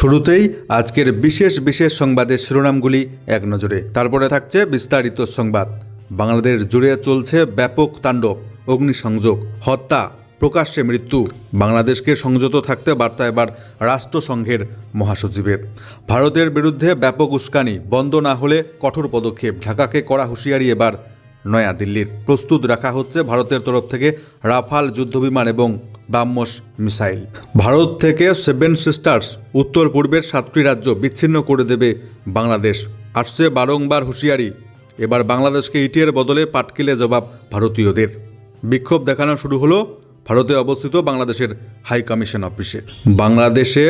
শুরুতেই আজকের বিশেষ বিশেষ সংবাদের শিরোনামগুলি এক নজরে, তারপরে থাকছে বিস্তারিত সংবাদ। বাংলাদেশ জুড়ে চলছে ব্যাপক তাণ্ডব, অগ্নিসংযোগ, হত্যা, প্রকাশ্যে মৃত্যু। বাংলাদেশকে সংযত থাকতে বার্তা এবার রাষ্ট্রসংঘের মহাসচিবের। ভারতের বিরুদ্ধে ব্যাপক উস্কানি, বন্ধ না হলে কঠোর পদক্ষেপ। ঢাকাকে কড়া হুঁশিয়ারি এবার নয়াদিল্লির। প্রস্তুত রাখা হচ্ছে ভারতের তরফ থেকে রাফাল যুদ্ধবিমান এবং ব্রাহ্মস মিসাইল। ভারত থেকে 7 সিস্টার্স, উত্তর পূর্বের 7টি রাজ্য বিচ্ছিন্ন করে দেবে বাংলাদেশ। আসছে বারংবার হুঁশিয়ারি। এবার বাংলাদেশকে ইটের বদলে পাটকেলে জবাব ভারতীয়দের। বিক্ষোভ দেখানো শুরু হলো ভারতে অবস্থিত বাংলাদেশের হাই কমিশন অফিসে। বাংলাদেশে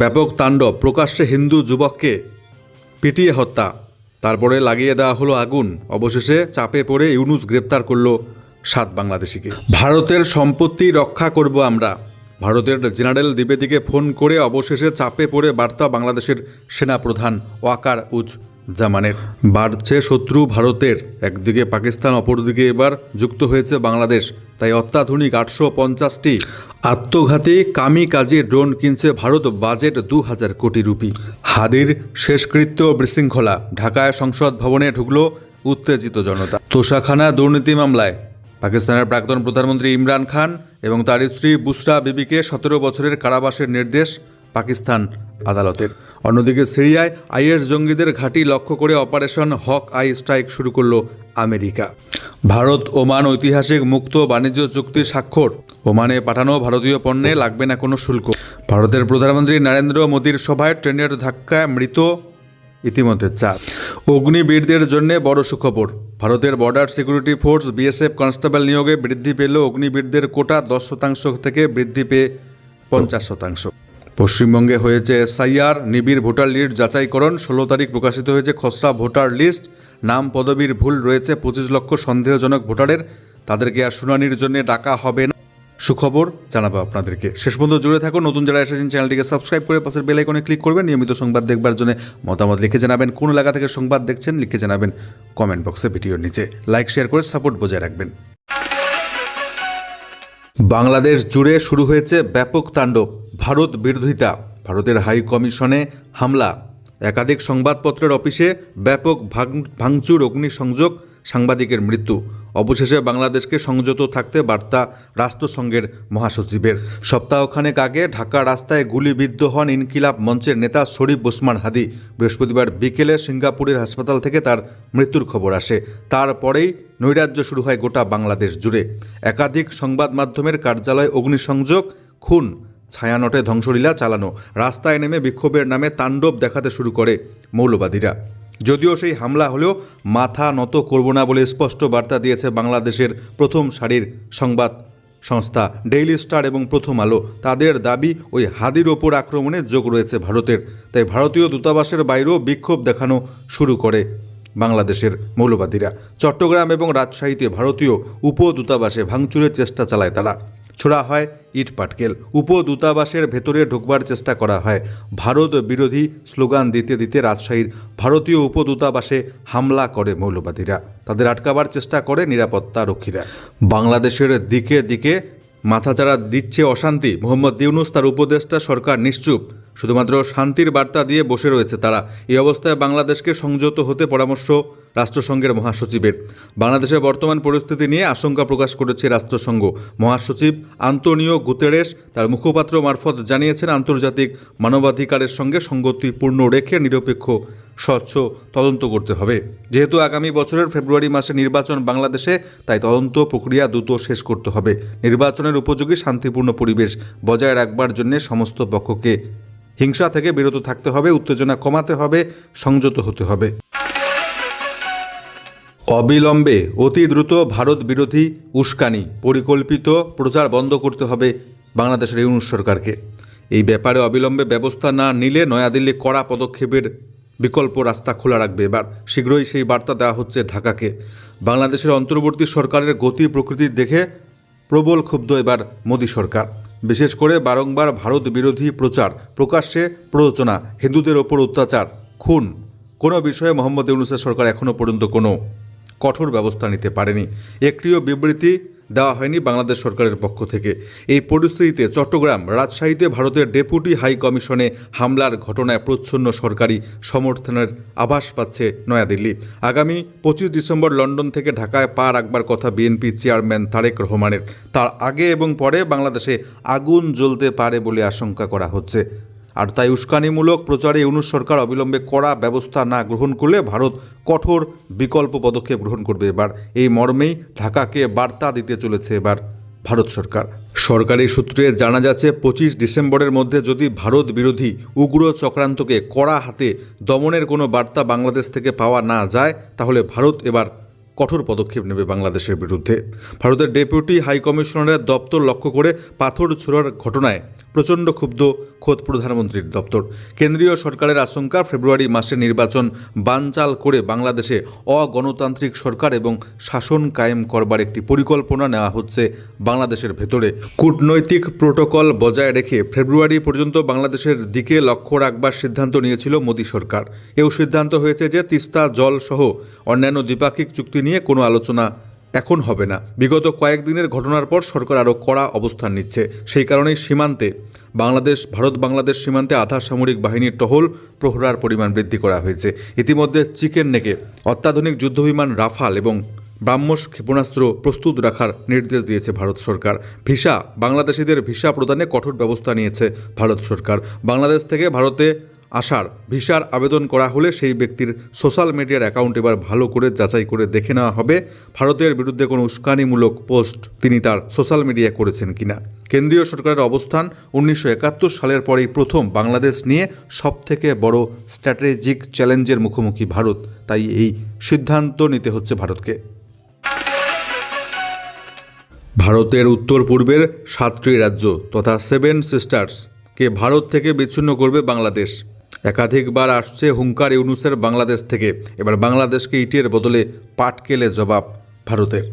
ব্যাপক তাণ্ডব, প্রকাশ্যে হিন্দু যুবককে পিটিয়ে হত্যা, তারপরে লাগিয়ে দেওয়া হলো আগুন। অবশেষে চাপে পড়ে ইউনূস গ্রেপ্তার করল 7 বাংলাদেশিকে। ভারতের সম্পত্তি রক্ষা করব আমরা। ভারতের জেনারেল দ্বিবেদীকে ফোন করে অবশেষে চাপে পড়ে বার্তা বাংলাদেশের সেনাপ্রধান ওয়াকার উজ জামানের। বাড়ছে শত্রু ভারতের। একদিকে পাকিস্তান, অপরদিকে এবার যুক্ত হয়েছে বাংলাদেশ। তাই অত্যাধুনিক 850টি আত্মঘাতী কামিকাজে ড্রোন কিনছে ভারত, বাজেট 2000 কোটি রুপি। হাদির শেষকৃত্য বিশৃঙ্খলা। ঢাকায় সংসদ ভবনে ঢুকল উত্তেজিত জনতা। তোষাখানা দুর্নীতি মামলায় পাকিস্তানের প্রাক্তন প্রধানমন্ত্রী ইমরান খান এবং তার স্ত্রী বুশরা বিবিকে 17 বছরের কারাবাসের নির্দেশ পাকিস্তান আদালতের। অন্যদিকে সিরিয়ায় আইএস জঙ্গিদের ঘাঁটি লক্ষ্য করে অপারেশন হক আই স্ট্রাইক শুরু করল আমেরিকা। ভারত ওমান ঐতিহাসিক মুক্ত বাণিজ্য চুক্তি স্বাক্ষর। ওমানে পাঠানো ভারতীয় পণ্যে লাগবে না কোনো শুল্ক। ভারতের প্রধানমন্ত্রী নরেন্দ্র মোদীর সভায় ট্রেনের ধাক্কায় মৃত ইতিমধ্যে 4। অগ্নিবীরদের জন্য বড় সুখবর। ভারতের border security force BSF constable নিয়োগে বৃদ্ধি পেল অগ্নিবীরদের কোটা 10% থেকে বৃদ্ধি পেয়ে 50%। পশ্চিমবঙ্গে হয়েছে এসআইআর, নিবিড় ভোটার লিস্ট যাচাইকরণ। 16 তারিখ প্রকাশিত হয়েছে খসড়া ভোটার লিস্ট। নাম পদবীর ভুল রয়েছে 25 লক্ষ সন্দেহজনক ভোটারের। তাদেরকে আর শুনানির জন্য ডাকা হবে না। সুখবর জানাবো আপনাদেরকে। শেষ পর্যন্ত জুড়ে থাকুন। নতুন যারা এসেছেন চ্যানেলটিকে সাবস্ক্রাইব করে পাশের বেল আইকনে ক্লিক করবেন। নিয়মিত সংবাদ দেখবার জন্য মতামত লিখে জানাবেন। কোন এলাকা থেকে সংবাদ দেখছেন লিখে জানাবেন কমেন্ট বক্সে, ভিডিওর নিচে। লাইক শেয়ার করে সাপোর্ট বজায় রাখবেন। বাংলাদেশ জুড়ে শুরু হয়েছে ব্যাপক তাণ্ডব, ভারত বিরোধিতা, ভারতের হাই কমিশনে হামলা, একাধিক সংবাদপত্রের অফিসে ব্যাপক ভাঙচুর, অগ্নিসংযোগ, সাংবাদিকের মৃত্যু। অবশেষে বাংলাদেশকে সংযত থাকতে বার্তা রাষ্ট্রসংঘের মহাসচিবের। সপ্তাহখানেক আগে ঢাকা রাস্তায় গুলিবিদ্ধ হন ইনকিলাব মঞ্চের নেতা শরীফ ওসমান হাদি। বৃহস্পতিবার বিকেলে সিঙ্গাপুরের হাসপাতাল থেকে তার মৃত্যুর খবর আসে। তারপরেই নৈরাজ্য শুরু হয় গোটা বাংলাদেশ জুড়ে। একাধিক সংবাদ মাধ্যমের কার্যালয় অগ্নিসংযোগ, খুন, ছায়ানটে ধ্বংসলীলা চালানো, রাস্তায় নেমে বিক্ষোভের নামে তাণ্ডব দেখাতে শুরু করে মৌলবাদীরা। যদিও সেই হামলা হলেও মাথা নত করব না বলে স্পষ্ট বার্তা দিয়েছে বাংলাদেশের প্রথম সারির সংবাদ সংস্থা ডেইলি স্টার এবং প্রথম আলো। তাদের দাবি ওই হাদির ওপর আক্রমণে যোগ রয়েছে ভারতের। তাই ভারতীয় দূতাবাসের বাইরেও বিক্ষোভ দেখানো শুরু করে বাংলাদেশের মৌলবাদীরা। চট্টগ্রাম এবং রাজশাহীতে ভারতীয় উপদূতাবাসে ভাঙচুরের চেষ্টা চালায় তারা। ছোড়া হয় ইট পাটকেল। উপদূতাবাসের ভেতরে ঢুকবার চেষ্টা করা হয়। ভারত বিরোধী স্লোগান দিতে দিতে রাজশাহীর ভারতীয় উপদূতাবাসে হামলা করে মৌলবাদীরা। তাদের আটকাবার চেষ্টা করে নিরাপত্তা রক্ষীরা। বাংলাদেশের দিকে দিকে মাথাচাড়া দিচ্ছে অশান্তি। মোহাম্মদ ইউনূস, তার উপদেষ্টা সরকার নিশ্চুপ। শুধুমাত্র শান্তির বার্তা দিয়ে বসে রয়েছে তারা। এই অবস্থায় বাংলাদেশকে সংযত হতে পরামর্শ রাষ্ট্রসংঘের মহাসচিবের। বাংলাদেশের বর্তমান পরিস্থিতি নিয়ে আশঙ্কা প্রকাশ করেছে রাষ্ট্রসংঘ। মহাসচিব আন্তোনিও গুতেরেস তার মুখপাত্র মারফত জানিয়েছেন, আন্তর্জাতিক মানবাধিকারের সঙ্গে সঙ্গতিপূর্ণ রেখে নিরপেক্ষ স্বচ্ছ তদন্ত করতে হবে। যেহেতু আগামী বছরের ফেব্রুয়ারি মাসে নির্বাচন বাংলাদেশে, তাই তদন্ত প্রক্রিয়া দ্রুত শেষ করতে হবে। নির্বাচনের উপযোগী শান্তিপূর্ণ পরিবেশ বজায় রাখবার জন্য সমস্ত পক্ষকে হিংসা থেকে বিরত থাকতে হবে, উত্তেজনা কমাতে হবে, সংযত হতে হবে। অবিলম্বে অতি দ্রুত ভারত বিরোধী উস্কানি, পরিকল্পিত প্রচার বন্ধ করতে হবে বাংলাদেশের ইউনূস সরকারকে। এই ব্যাপারে অবিলম্বে ব্যবস্থা না নিলে নয়াদিল্লি কড়া পদক্ষেপের বিকল্প রাস্তা খোলা রাখবে। এবার শীঘ্রই সেই বার্তা দেওয়া হচ্ছে ঢাকাকে। বাংলাদেশের অন্তর্বর্তী সরকারের গতি প্রকৃতি দেখে প্রবল ক্ষুব্ধ এবার মোদী সরকার। বিশেষ করে বারংবার ভারত বিরোধী প্রচার, প্রকাশ্যে প্ররোচনা, হিন্দুদের ওপর অত্যাচার, খুন, কোনো বিষয়ে মোহাম্মদ ইউনূসের সরকার এখনও পর্যন্ত কোনো কঠোর ব্যবস্থা নিতে পারেনি। একটিও বিবৃতি দেওয়া হয়নি বাংলাদেশ সরকারের পক্ষ থেকে। এই পরিস্থিতিতে চট্টগ্রাম, রাজশাহীতে ভারতের ডেপুটি হাই কমিশনে হামলার ঘটনায় প্রচ্ছন্ন সরকারি সমর্থনের আভাস পাচ্ছে নয়াদিল্লি। আগামী 25 ডিসেম্বর লন্ডন থেকে ঢাকায় পা রাখবার কথা বিএনপি চেয়ারম্যান তারেক রহমানের। তার আগে এবং পরে বাংলাদেশে আগুন জ্বলতে পারে বলে আশঙ্কা করা হচ্ছে। আর তাই উস্কানিমূলক প্রচারে ইউনূস সরকার অবিলম্বে কড়া ব্যবস্থা না গ্রহণ করলে ভারত কঠোর বিকল্প পদক্ষেপ গ্রহণ করবে। এবার এই মর্মেই ঢাকাকে বার্তা দিতে চলেছে এবার ভারত সরকার। সরকারি সূত্রে জানা যাচ্ছে 25 ডিসেম্বরের মধ্যে যদি ভারত বিরোধী উগ্র চক্রান্তকে কড়া হাতে দমনের কোনো বার্তা বাংলাদেশ থেকে পাওয়া না যায়, তাহলে ভারত এবার কঠোর পদক্ষেপ নেবে বাংলাদেশের বিরুদ্ধে। ভারতের ডেপুটি হাই কমিশনারের দপ্তর লক্ষ্য করে পাথর ছোড়ার ঘটনায় প্রচণ্ড ক্ষুব্ধ খোদ প্রধানমন্ত্রীর দপ্তর। কেন্দ্রীয় সরকারের আশঙ্কা, ফেব্রুয়ারি মাসে নির্বাচন বানচাল করে বাংলাদেশে অগণতান্ত্রিক সরকার এবং শাসন কায়েম করবার একটি পরিকল্পনা নেওয়া হচ্ছে বাংলাদেশের ভেতরে। কূটনৈতিক প্রোটোকল বজায় রেখে ফেব্রুয়ারি পর্যন্ত বাংলাদেশের দিকে লক্ষ্য রাখবার সিদ্ধান্ত নিয়েছিল মোদী সরকার। এও সিদ্ধান্ত হয়েছে যে তিস্তা জল সহ অন্যান্য দ্বিপাক্ষিক চুক্তি নিয়ে কোনো আলোচনা এখন হবে না। বিগত কয়েকদিনের ঘটনার পর সরকার আরও কড়া অবস্থান নিচ্ছে। সেই কারণেই সীমান্তে ভারত বাংলাদেশ সীমান্তে আধা সামরিক বাহিনীর টহল প্রহরার পরিমাণ বৃদ্ধি করা হয়েছে। ইতিমধ্যে চিকেন নেকে অত্যাধুনিক যুদ্ধবিমান রাফাল এবং ব্রাহ্মস ক্ষেপণাস্ত্র প্রস্তুত রাখার নির্দেশ দিয়েছে ভারত সরকার। বাংলাদেশিদের ভিসা প্রদানে কঠোর ব্যবস্থা নিয়েছে ভারত সরকার। বাংলাদেশ থেকে ভারতে আসার ভিসার আবেদন করা হলে সেই ব্যক্তির সোশ্যাল মিডিয়ার অ্যাকাউন্ট এবার ভালো করে যাচাই করে দেখে নেওয়া হবে ভারতের বিরুদ্ধে কোনো উস্কানিমূলক পোস্ট তিনি তার সোশ্যাল মিডিয়ায় করেছেন কিনা। কেন্দ্রীয় সরকারের অবস্থান 1971 সালের পরেই প্রথম বাংলাদেশ নিয়ে সবথেকে বড় স্ট্র্যাটেজিক চ্যালেঞ্জের মুখোমুখি ভারত। তাই এই সিদ্ধান্ত নিতে হচ্ছে ভারতকে। ভারতের উত্তর পূর্বের 7টি রাজ্য তথা 7 সিস্টার্সকে ভারত থেকে বিচ্ছিন্ন করবে বাংলাদেশ। একাধিকবার আসছে হুঙ্কার ইউনূসের বাংলাদেশ থেকে। এবার বাংলাদেশকে ইটের বদলে পাটকেলে জবাব ভারতের।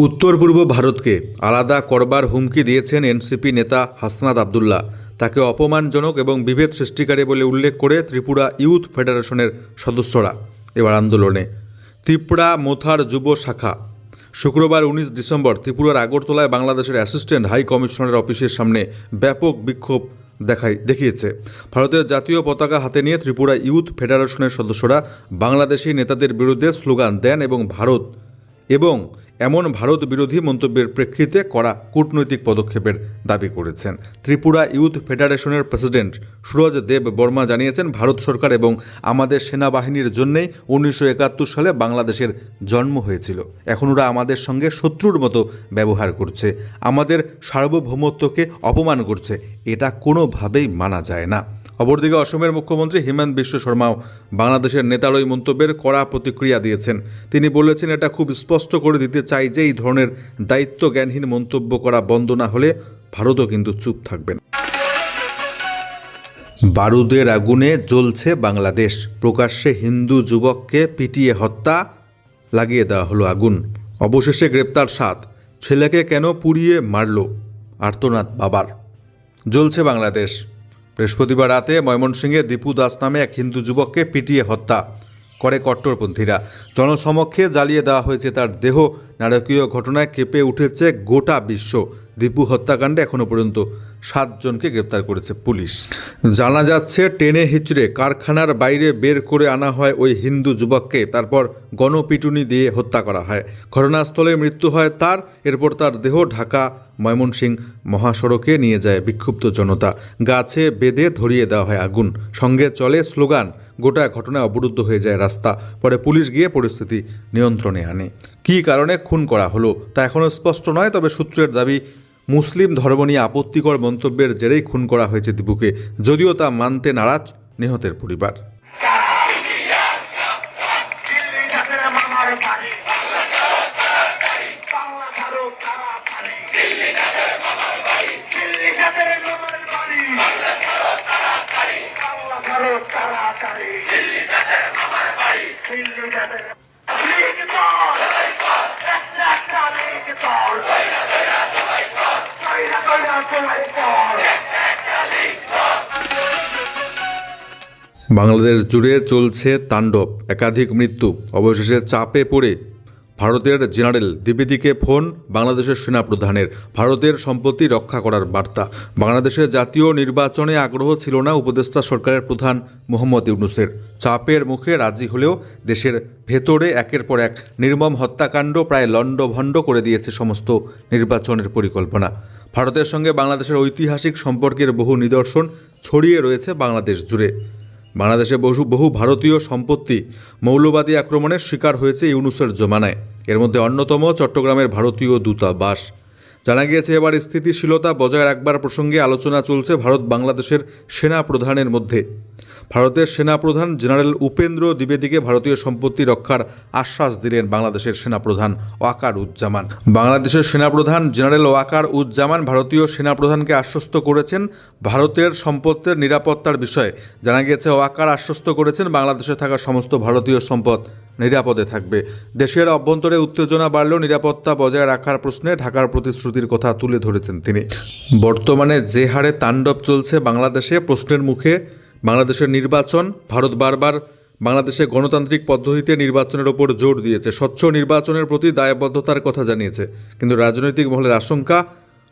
উত্তর পূর্ব ভারতকে আলাদা করবার হুমকি দিয়েছেন এনসিপি নেতা হাসনাত আবদুল্লাহ। তাকে অপমানজনক এবং বিভেদ সৃষ্টিকারী বলে উল্লেখ করে ত্রিপুরা ইউথ ফেডারেশনের সদস্যরা এবার আন্দোলনে। ত্রিপুরা মোথার যুব শাখা শুক্রবার 19 ডিসেম্বর ত্রিপুরার আগরতলায় বাংলাদেশের অ্যাসিস্ট্যান্ট হাই কমিশনারের অফিসের সামনে ব্যাপক বিক্ষোভ দেখিয়েছে। ভারতের জাতীয় পতাকা হাতে নিয়ে ত্রিপুরা ইউথ ফেডারেশনের সদস্যরা বাংলাদেশি নেতাদের বিরুদ্ধে স্লোগান দেন এবং এমন ভারত বিরোধী মন্তব্যের প্রেক্ষিতে কড়া কূটনৈতিক পদক্ষেপের দাবি করেছেন। ত্রিপুরা ইউথ ফেডারেশনের প্রেসিডেন্ট সুরজ দেব বর্মা জানিয়েছেন, ভারত সরকার এবং আমাদের সেনাবাহিনীর জন্যই 1971 সালে বাংলাদেশের জন্ম হয়েছিল। এখন ওরা আমাদের সঙ্গে শত্রুর মতো ব্যবহার করছে, আমাদের সার্বভৌমত্বকে অপমান করছে। এটা কোনোভাবেই মানা যায় না। অপরদিকে অসমের মুখ্যমন্ত্রী হিমন্ত বিশ্ব শর্মাও বাংলাদেশের নেতার ওই মন্তব্যের কড়া প্রতিক্রিয়া দিয়েছেন। তিনি বলেছেন, এটা খুব স্পষ্ট করে দিতে চাই যে এই ধরনের দায়িত্ব জ্ঞানহীন মন্তব্য করা বন্ধ না হলে ভারতও কিন্তু চুপ থাকবে না। বারুদের আগুনে জ্বলছে বাংলাদেশ। প্রকাশ্যে হিন্দু যুবককে পিটিয়ে হত্যা, লাগিয়ে দেওয়া হলো আগুন। অবশেষে গ্রেপ্তার 7। ছেলেকে কেন পুড়িয়ে মারল, আর্তনাদ বাবার। জ্বলছে বাংলাদেশ। বৃহস্পতিবার রাতে ময়মনসিংহে দীপু দাস নামে এক হিন্দু যুবককে পিটিয়ে হত্যা করে কট্টরপন্থীরা। জনসমক্ষে জ্বালিয়ে দেওয়া হয়েছে তার দেহ। নারকীয় ঘটনায় কেঁপে উঠেছে গোটা বিশ্ব। দীপু হত্যাকাণ্ডে এখনও পর্যন্ত 7 জনকে গ্রেপ্তার করেছে পুলিশ। জানা যাচ্ছে, টেনে হিচড়ে কারখানার বাইরে বের করে আনা হয় ওই হিন্দু যুবককে, তারপর গণপিটুনি দিয়ে হত্যা করা হয়। ঘটনাস্থলে মৃত্যু হয় তার। এরপর তার দেহ ঢাকা ময়মনসিংহ মহাসড়কে নিয়ে যায় বিক্ষুব্ধ জনতা। গাছে বেঁধে ধরিয়ে দেওয়া হয় আগুন, সঙ্গে চলে স্লোগান। গোটা ঘটনায় অবরুদ্ধ হয়ে যায় রাস্তা। পরে পুলিশ গিয়ে পরিস্থিতি নিয়ন্ত্রণে আনে। কী কারণে খুন করা হলো তা এখনও স্পষ্ট নয়, তবে সূত্রের দাবি মুসলিম ধর্ম নিয়ে আপত্তিকর মন্তব্যের জেরেই খুন করা হয়েছে দীপুকে, যদিও তা মানতে নারাজ নিহতের পরিবার। দিল্লি যাবে বাংলাদেশ জুড়ে চলছে তাণ্ডব, একাধিক মৃত্যু। অবশেষে চাপে পড়ে ভারতের জেনারেল দ্বিবেদীকে ফোন বাংলাদেশের সেনাপ্রধানের, ভারতের সম্পত্তি রক্ষা করার বার্তা। বাংলাদেশের জাতীয় নির্বাচনে আগ্রহ ছিল না উপদেষ্টা সরকারের প্রধান মোহাম্মদ ইউনূসের। চাপের মুখে রাজি হলেও দেশের ভেতরে একের পর এক নির্মম হত্যাকাণ্ড প্রায় লণ্ডভণ্ড করে দিয়েছে সমস্ত নির্বাচনের পরিকল্পনা। ভারতের সঙ্গে বাংলাদেশের ঐতিহাসিক সম্পর্কের বহু নিদর্শন ছড়িয়ে রয়েছে বাংলাদেশ জুড়ে। বাংলাদেশে বহু ভারতীয় সম্পত্তি মৌলবাদী আক্রমণের শিকার হয়েছে ইউনূসের জমানায়। এর মধ্যে অন্যতম চট্টগ্রামের ভারতীয় দূতাবাস। জানা গিয়েছে এবার স্থিতিশীলতা বজায় রাখবার প্রসঙ্গে আলোচনা চলছে ভারত বাংলাদেশের সেনা প্রধানের মধ্যে। ভারতের সেনাপ্রধান জেনারেল উপেন্দ্র দ্বিবেদীকে ভারতীয় সম্পত্তি রক্ষার আশ্বাস দিলেন বাংলাদেশের সেনাপ্রধান ওয়াকারুজ্জামান। বাংলাদেশের সেনাপ্রধান জেনারেল ওয়াকারুজ্জামান ভারতীয় সেনাপ্রধানকে আশ্বস্ত করেছেন ভারতের সম্পদের নিরাপত্তার বিষয়ে। জানা গিয়েছে ওয়াকার আশ্বস্ত করেছেন বাংলাদেশে থাকা সমস্ত ভারতীয় সম্পদ নিরাপদে থাকবে। দেশের অভ্যন্তরে উত্তেজনা বাড়লেও নিরাপত্তা বজায় রাখার প্রশ্নে ঢাকার প্রতিশ্রুতির কথা তুলে ধরেছেন তিনি। বর্তমানে যে হারে তাণ্ডব চলছে বাংলাদেশে, প্রশ্নের মুখে বাংলাদেশের নির্বাচন, ভারত বারবার বাংলাদেশে গণতান্ত্রিক পদ্ধতিতে নির্বাচনের ওপর জোর দিয়েছে, স্বচ্ছ নির্বাচনের প্রতি দায়বদ্ধতার কথা জানিয়েছে। কিন্তু রাজনৈতিক মহলের আশঙ্কা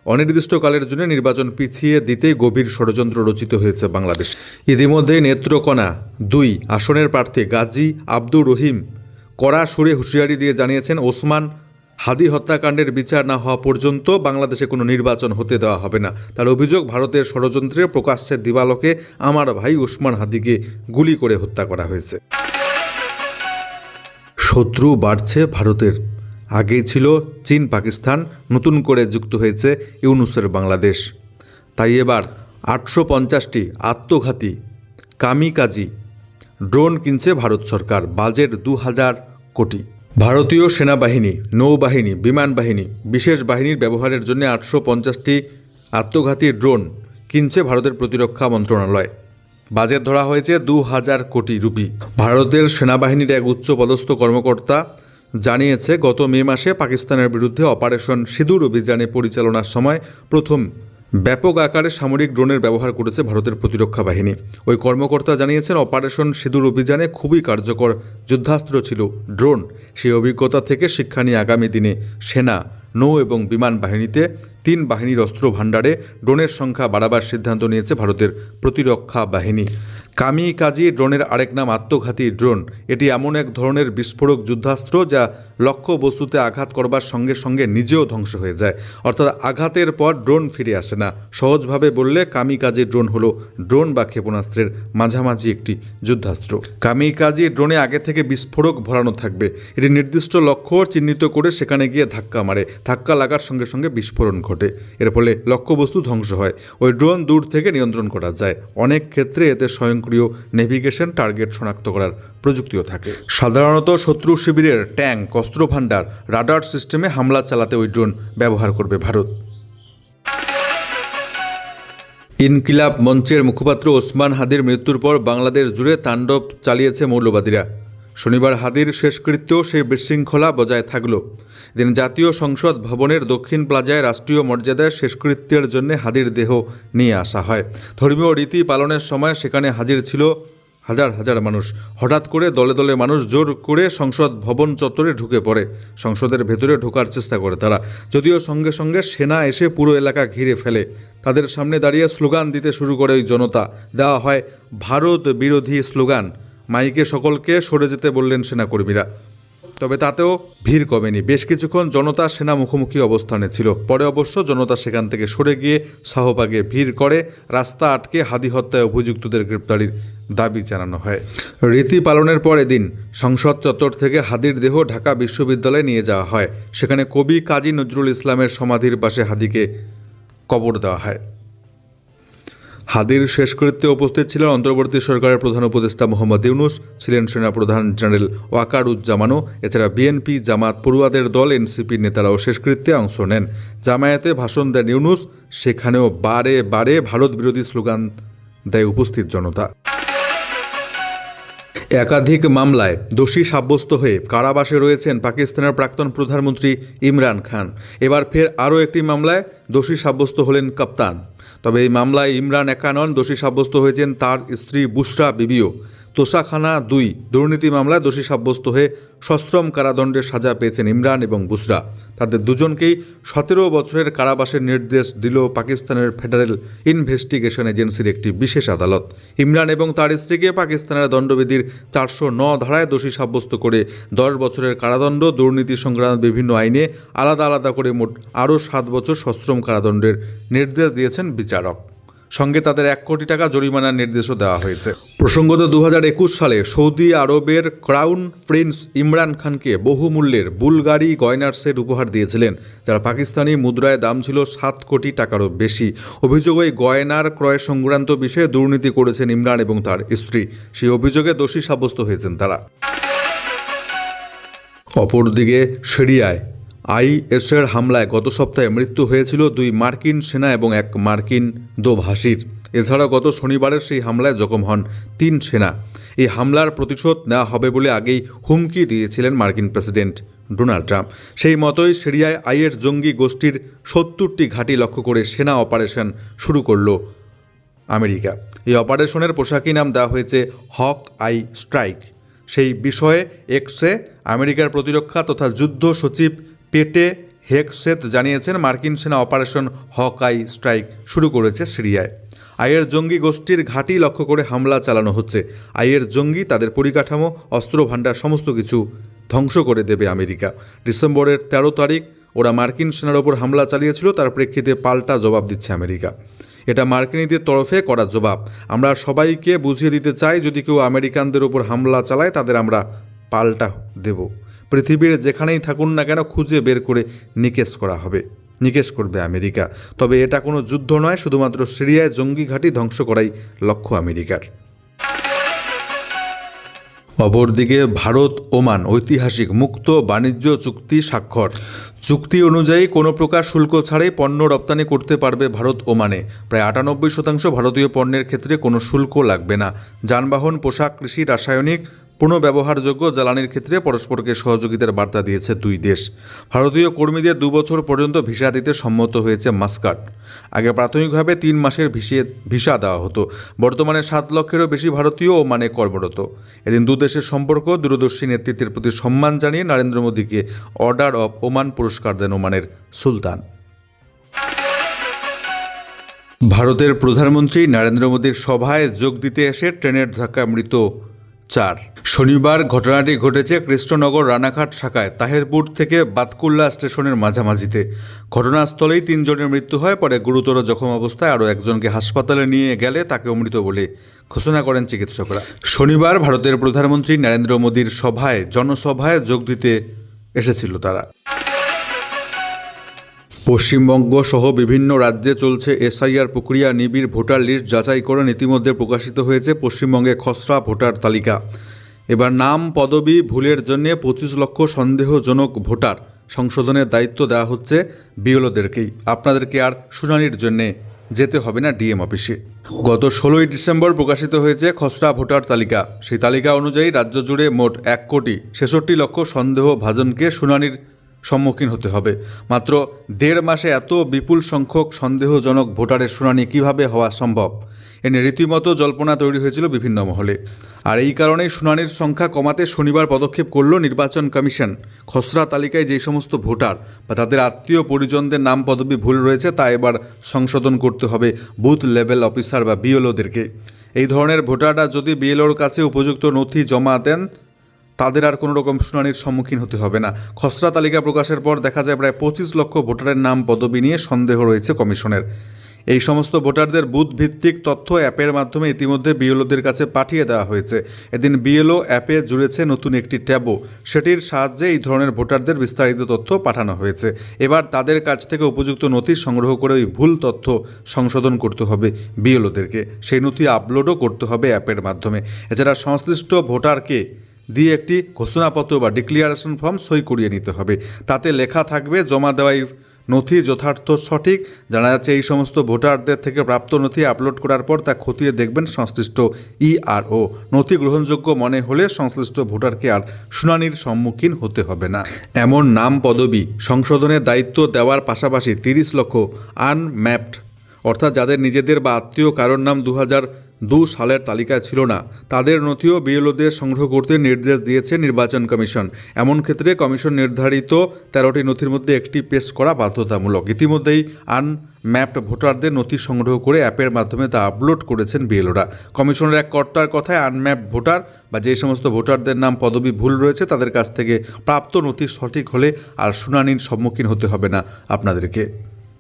অনির্দিষ্টকালের জন্য নির্বাচন পিছিয়ে দিতেই গভীর ষড়যন্ত্র রচিত হয়েছে বাংলাদেশ। ইতিমধ্যেই নেত্রকোনা 2 আসনের প্রার্থী গাজী আব্দুর রহিম কড়া সুরে হুঁশিয়ারি দিয়ে জানিয়েছেন, ওসমান হাদি হত্যাকাণ্ডের বিচার না হওয়া পর্যন্ত বাংলাদেশে কোনো নির্বাচন হতে দেওয়া হবে না। তার অভিযোগ, ভারতের ষড়যন্ত্রে প্রকাশ্যে দিবালোকে আমার ভাই ওসমান হাদিকে গুলি করে হত্যা করা হয়েছে। শত্রু বাড়ছে ভারতের। আগেই ছিল চীন পাকিস্তান, নতুন করে যুক্ত হয়েছে ইউনূসের বাংলাদেশ। তাই এবার 850টি আত্মঘাতী কামিকাজি ড্রোন কিনছে ভারত সরকার, বাজেট 2000 কোটি। ভারতীয় সেনাবাহিনী, নৌবাহিনী, বিমান বাহিনী, বিশেষ বাহিনীর ব্যবহারের জন্য 850টি আত্মঘাতী ড্রোন কিনছে ভারতের প্রতিরক্ষা মন্ত্রণালয়। বাজেট ধরা হয়েছে 2000 কোটি রুপি। ভারতের সেনাবাহিনীর এক উচ্চপদস্থ কর্মকর্তা জানিয়েছে, গত মে মাসে পাকিস্তানের বিরুদ্ধে অপারেশন সিঁদুর অভিযানে পরিচালনার সময় প্রথম ব্যাপক আকারে সামরিক ড্রোনের ব্যবহার করেছে ভারতের প্রতিরক্ষা বাহিনী। ওই কর্মকর্তা জানিয়েছেন, অপারেশন সিঁদুর অভিযানে খুবই কার্যকর যুদ্ধাস্ত্র ছিল ড্রোন। সেই অভিজ্ঞতা থেকে শিক্ষা নিয়ে আগামী দিনে সেনা, নৌ এবং বিমান বাহিনীতে 3 বাহিনীর অস্ত্র ভাণ্ডারে ড্রোনের সংখ্যা বাড়াবার সিদ্ধান্ত নিয়েছে ভারতের প্রতিরক্ষা বাহিনী। কামিকাজি ড্রোনের আরেক নাম আত্মঘাতী ড্রোন। এটি এমন এক ধরনের বিস্ফোরক যুদ্ধাস্ত্র যা লক্ষ্য বস্তুতে আঘাত করবার সঙ্গে সঙ্গে নিজেও ধ্বংস হয়ে যায়, অর্থাৎ আঘাতের পর ড্রোন ফিরে আসে না। সহজভাবে বললে কামিকাজি ড্রোন হলো ড্রোন বা ক্ষেপণাস্ত্রের মাঝামাঝি একটি যুদ্ধাস্ত্র। কামিকাজি ড্রোনে আগে থেকে বিস্ফোরক ভরানো থাকবে। এটি নির্দিষ্ট লক্ষ্য চিহ্নিত করে সেখানে গিয়ে ধাক্কা মারে। ধাক্কা লাগার সঙ্গে সঙ্গে বিস্ফোরণ ঘটে। এর ফলে লক্ষ্যবস্তু ধ্বংস হয়। ওই ড্রোন দূর থেকে নিয়ন্ত্রণ করা যায়। অনেক ক্ষেত্রে এতে স্বয়ংক্রিয় নেভিগেশন, টার্গেট শনাক্ত করার প্রযুক্তিও থাকে। সাধারণত শত্রু শিবিরের ট্যাঙ্ক, অস্ত্রভাণ্ডার, রাডার সিস্টেমে হামলা চালাতে ওই ড্রোন ব্যবহার করবে ভারত। ইনকিলাব মঞ্চের মুখপাত্র ওসমান হাদির মৃত্যুর পর বাংলাদেশ জুড়ে তাণ্ডব চালিয়েছে মৌলবাদীরা। শনিবার হাদির শেষকৃত্যেও সেই বিশৃঙ্খলা বজায় থাকল। এদিন জাতীয় সংসদ ভবনের দক্ষিণ প্লাজায় রাষ্ট্রীয় মর্যাদায় শেষকৃত্যের জন্য হাদির দেহ নিয়ে আসা হয়। ধর্মীয় রীতি পালনের সময় সেখানে হাজির ছিল হাজার হাজার মানুষ। হঠাৎ করে দলে দলে মানুষ জোর করে সংসদ ভবন চত্বরে ঢুকে পড়ে। সংসদের ভেতরে ঢোকার চেষ্টা করে তারা, যদিও সঙ্গে সঙ্গে সেনা এসে পুরো এলাকা ঘিরে ফেলে। তাদের সামনে দাঁড়িয়ে স্লোগান দিতে শুরু করে ওই জনতা। দেওয়া হয় ভারত বিরোধী স্লোগান। মাইকে সকলকে সরে যেতে বললেন সেনাকর্মীরা। তবে তাতেও ভিড় কমেনি। বেশ কিছুক্ষণ জনতা সেনা মুখোমুখি অবস্থানে ছিল। পরে অবশ্য জনতা সেখান থেকে সরে গিয়ে শাহবাগে ভিড় করে রাস্তা আটকে হাদি হত্যায় অভিযুক্তদের গ্রেপ্তারির দাবি জানানো হয়। রীতি পালনের পর এদিন সংসদ চত্বর থেকে হাদির দেহ ঢাকা বিশ্ববিদ্যালয়ে নিয়ে যাওয়া হয়। সেখানে কবি কাজী নজরুল ইসলামের সমাধির পাশে হাদিকে কবর দেওয়া হয়। হাদির শেষকৃত্যে উপস্থিত ছিলেন অন্তর্বর্তী সরকারের প্রধান উপদেষ্টা মোহাম্মদ ইউনূস, ছিলেন সেনাপ্রধান জেনারেল ওয়াকারুজ্জামানও। এছাড়া বিএনপি, জামাত, পড়ুয়াদের দল, এনসিপির নেতারাও শেষকৃত্যে অংশ নেন। জামায়াতে ভাষণ দেন ইউনূস। সেখানেও বারে বারে ভারত বিরোধী স্লোগান দেয় উপস্থিত জনতা। একাধিক মামলায় দোষী সাব্যস্ত হয়ে কারাবাসে রয়েছেন পাকিস্তানের প্রাক্তন প্রধানমন্ত্রী ইমরান খান। এবার ফের আরও একটি মামলায় দোষী সাব্যস্ত হলেন কাপ্তান। তবে এই মামলায় ইমরান একা নন, দোষী সাব্যস্ত হয়েছেন তার স্ত্রী বুশরা বিবিও। তোষাখানা ২ দুর্নীতি মামলায় দোষী সাব্যস্ত হয়ে সশ্রম কারাদণ্ডের সাজা পেয়েছেন ইমরান এবং বুশরা। তাদের দুজনকেই ১৭ বছরের কারাবাসের নির্দেশ দিল পাকিস্তানের ফেডারেল ইনভেস্টিগেশন এজেন্সির একটি বিশেষ আদালত। ইমরান এবং তার স্ত্রীকে পাকিস্তানের দণ্ডবিধির ৪০৯ ধারায় দোষী সাব্যস্ত করে ১০ বছরের কারাদণ্ড, দুর্নীতি সংক্রান্ত বিভিন্ন আইনে আলাদা আলাদা করে মোট আরও ৭ বছর সশ্রম কারাদণ্ডের নির্দেশ দিয়েছেন বিচারক। সঙ্গে তাদের ১ কোটি টাকা জরিমানার নির্দেশও দেওয়া হয়েছে। প্রসঙ্গত ২০২১ সালে সৌদি আরবের ক্রাউন প্রিন্স ইমরান খানকে বহুমূল্যের বুলগারি গয়নার সেট উপহার দিয়েছিলেন, যার পাকিস্তানি মুদ্রায় দাম ছিল ৭ কোটি টাকারও বেশি। অভিযোগ, ওই গয়নার ক্রয় সংক্রান্ত বিষয়ে দুর্নীতি করেছেন ইমরান এবং তার স্ত্রী। সেই অভিযোগে দোষী সাব্যস্ত হয়েছেন তারা। অপরদিকে সিরিয়ায় আইএসের হামলায় গত সপ্তাহে মৃত্যু হয়েছিল ২ মার্কিন সেনা এবং ১ মার্কিন দোভাষীর। এছাড়াও গত শনিবারের সেই হামলায় জখম হন ৩ সেনা। এই হামলার প্রতিশোধ নেওয়া হবে বলে আগেই হুমকি দিয়েছিলেন মার্কিন প্রেসিডেন্ট ডোনাল্ড ট্রাম্প। সেই মতোই সিরিয়ায় আইএস জঙ্গি গোষ্ঠীর ৭০টি ঘাঁটি লক্ষ্য করে সেনা অপারেশন শুরু করল আমেরিকা। এই অপারেশনের পোশাকি নাম দেওয়া হয়েছে হক আই স্ট্রাইক। সেই বিষয়ে এক্সে আমেরিকার প্রতিরক্ষা তথা যুদ্ধ সচিব পেটে হেগসেথ জানিয়েছেন, মার্কিন সেনা অপারেশন হক আই স্ট্রাইক শুরু করেছে সিরিয়ায়। আইয়ের জঙ্গি গোষ্ঠীর ঘাঁটি লক্ষ্য করে হামলা চালানো হচ্ছে। আইয়ের জঙ্গি, তাদের পরিকাঠামো, অস্ত্র ভাণ্ডার সমস্ত কিছু ধ্বংস করে দেবে আমেরিকা। ডিসেম্বরের ১৩ তারিখ ওরা মার্কিন সেনার ওপর হামলা চালিয়েছিল, তার প্রেক্ষিতে পাল্টা জবাব দিচ্ছে আমেরিকা। এটা মার্কিনীদের তরফে করা জবাব। আমরা সবাইকে বুঝিয়ে দিতে চাই, যদি কেউ আমেরিকানদের ওপর হামলা চালায় তাদের আমরা পাল্টা দেব। পৃথিবীর যেখানেই থাকুন না কেন খুঁজে বের করে নিকেশ করবে আমেরিকা। তবে এটা কোনো যুদ্ধ নয়, শুধুমাত্র সিরিয়ায় জঙ্গি ঘাঁটি ধ্বংস করাই লক্ষ্য আমেরিকার। অপরদিকে ভারত ওমান ঐতিহাসিক মুক্ত বাণিজ্য চুক্তি স্বাক্ষর। চুক্তি অনুযায়ী কোনো প্রকার শুল্ক ছাড়াই পণ্য রপ্তানি করতে পারবে ভারত ওমানে। প্রায় ৯৮% ভারতীয় পণ্যের ক্ষেত্রে কোনো শুল্ক লাগবে না। যানবাহন, পোশাক, কৃষি, রাসায়নিক, পুনঃব্যবহারযোগ্য জ্বালানির ক্ষেত্রে পরস্পরকে সহযোগিতার বার্তা দিয়েছে দুই দেশ। ভারতীয় কর্মীদের ২ বছর পর্যন্ত ভিসা দিতে সম্মত হয়েছে মাস্কাট। আগে প্রাথমিকভাবে ৩ মাসের ভিসা দেওয়া হতো। বর্তমানে ৭ লক্ষেরও বেশি ভারতীয় ওমানে কর্মরত। এদিন দু দেশের সম্পর্ক দূরদর্শী নেতৃত্বের প্রতি সম্মান জানিয়ে নরেন্দ্র মোদীকে অর্ডার অব ওমান পুরস্কার দেন ওমানের সুলতান। ভারতের প্রধানমন্ত্রী নরেন্দ্র মোদীর সভায় যোগ দিতে এসে ট্রেনের ধাক্কা মৃত ৪। শনিবার ঘটনাটি ঘটেছে কৃষ্ণনগর রানাঘাট শাখায় তাহেরপুর থেকে বাতকুল্লা স্টেশনের মাঝামাঝিতে। ঘটনাস্থলেই ৩ জনের মৃত্যু হয়। পরে গুরুতর জখম অবস্থায় আরও একজনকে হাসপাতালে নিয়ে গেলে তাকেও মৃত বলে ঘোষণা করেন চিকিৎসকরা। শনিবার ভারতের প্রধানমন্ত্রী নরেন্দ্র মোদীর জনসভায় যোগ দিতে এসেছিল তারা। পশ্চিমবঙ্গ সহ বিভিন্ন রাজ্যে চলছে এসআইআর প্রক্রিয়া। নিবিড় ভোটার লিস্ট যাচাই করে ইতিমধ্যে প্রকাশিত হয়েছে পশ্চিমবঙ্গে খসড়া ভোটার তালিকা। এবার নাম পদবি ভুলের জন্য ২৫ লক্ষ সন্দেহজনক ভোটার সংশোধনের দায়িত্ব দেওয়া হচ্ছে বিএলওদেরকেই। আপনাদেরকে আর শুনানির জন্যে যেতে হবে না ডিএম অফিসে। গত ১৬ই ডিসেম্বর প্রকাশিত হয়েছে খসড়া ভোটার তালিকা। সেই তালিকা অনুযায়ী রাজ্য জুড়ে মোট ১,৬৬,০০,০০০ সন্দেহভাজনকে শুনানির সম্মুখীন হতে হবে। মাত্র ১.৫ মাসে এত বিপুল সংখ্যক সন্দেহজনক ভোটারের শুনানি কিভাবে হওয়া সম্ভব, এ নিয়ে রীতিমতো জল্পনা তৈরি হয়েছিল বিভিন্ন মহলে। আর এই কারণেই শুনানির সংখ্যা কমাতে শনিবার পদক্ষেপ করল নির্বাচন কমিশন। খসড়া তালিকায় যেই সমস্ত ভোটার বা তাদের আত্মীয় পরিজনদের নাম পদবি ভুল রয়েছে তা এবার সংশোধন করতে হবে বুথ লেভেল অফিসার বা বিএলওদেরকে। এই ধরনের ভোটাররা যদি বিএলওর কাছে উপযুক্ত নথি জমা দেন তাদের আর কোনো রকম শুনানির সম্মুখীন হতে হবে না। খসড়া তালিকা প্রকাশের পর দেখা যায় প্রায় ২৫ লক্ষ ভোটারের নাম পদবি নিয়ে সন্দেহ রয়েছে কমিশনের। এই সমস্ত ভোটারদের বুথ ভিত্তিক তথ্য অ্যাপের মাধ্যমে ইতিমধ্যে বিএলওদের কাছে পাঠিয়ে দেওয়া হয়েছে। এদিন বিএলও অ্যাপে জুড়েছে নতুন একটি ট্যাবও। সেটির সাহায্যে এই ধরনের ভোটারদের বিস্তারিত তথ্য পাঠানো হয়েছে। এবার তাদের কাছ থেকে উপযুক্ত নথি সংগ্রহ করে ওই ভুল তথ্য সংশোধন করতে হবে বিএলওদেরকে। সেই নথি আপলোডও করতে হবে অ্যাপের মাধ্যমে। এছাড়া সংশ্লিষ্ট ভোটারকে দিয়ে একটি ঘোষণাপত্র বা ডিক্লিয়ারেশন ফর্ম সই করিয়ে নিতে হবে। তাতে লেখা থাকবে জমা দেওয়াই নথি যথার্থ সঠিক। জানা যাচ্ছে এই সমস্ত ভোটারদের থেকে প্রাপ্ত নথি আপলোড করার পর তা খতিয়ে দেখবেন সংশ্লিষ্ট ইআরও। নথি গ্রহণযোগ্য মনে হলে সংশ্লিষ্ট ভোটারকে আর শুনানির সম্মুখীন হতে হবে না। এমন নাম পদবি সংশোধনের দায়িত্ব দেওয়ার পাশাপাশি 30 লক্ষ আনম্যাপড অর্থাৎ যাদের নিজেদের বা আত্মীয় কারোর নাম 2002 সালের তালিকায় ছিল না তাদের নথিও বিএলওদের সংগ্রহ করতে নির্দেশ দিয়েছে নির্বাচন কমিশন। এমন ক্ষেত্রে কমিশন নির্ধারিত 13টি নথির মধ্যে একটি পেশ করা বাধ্যতামূলক। ইতিমধ্যেই আনম্যাপড ভোটারদের নথি সংগ্রহ করে অ্যাপের মাধ্যমে তা আপলোড করেছেন বিএলওরা। কমিশনের এক কর্তার কথায় আনম্যাপড ভোটার বা যে সমস্ত ভোটারদের নাম পদবি ভুল রয়েছে তাদের কাছ থেকে প্রাপ্ত নথি সঠিক হলে আর শুনানির সম্মুখীন হতে হবে না আপনাদেরকে।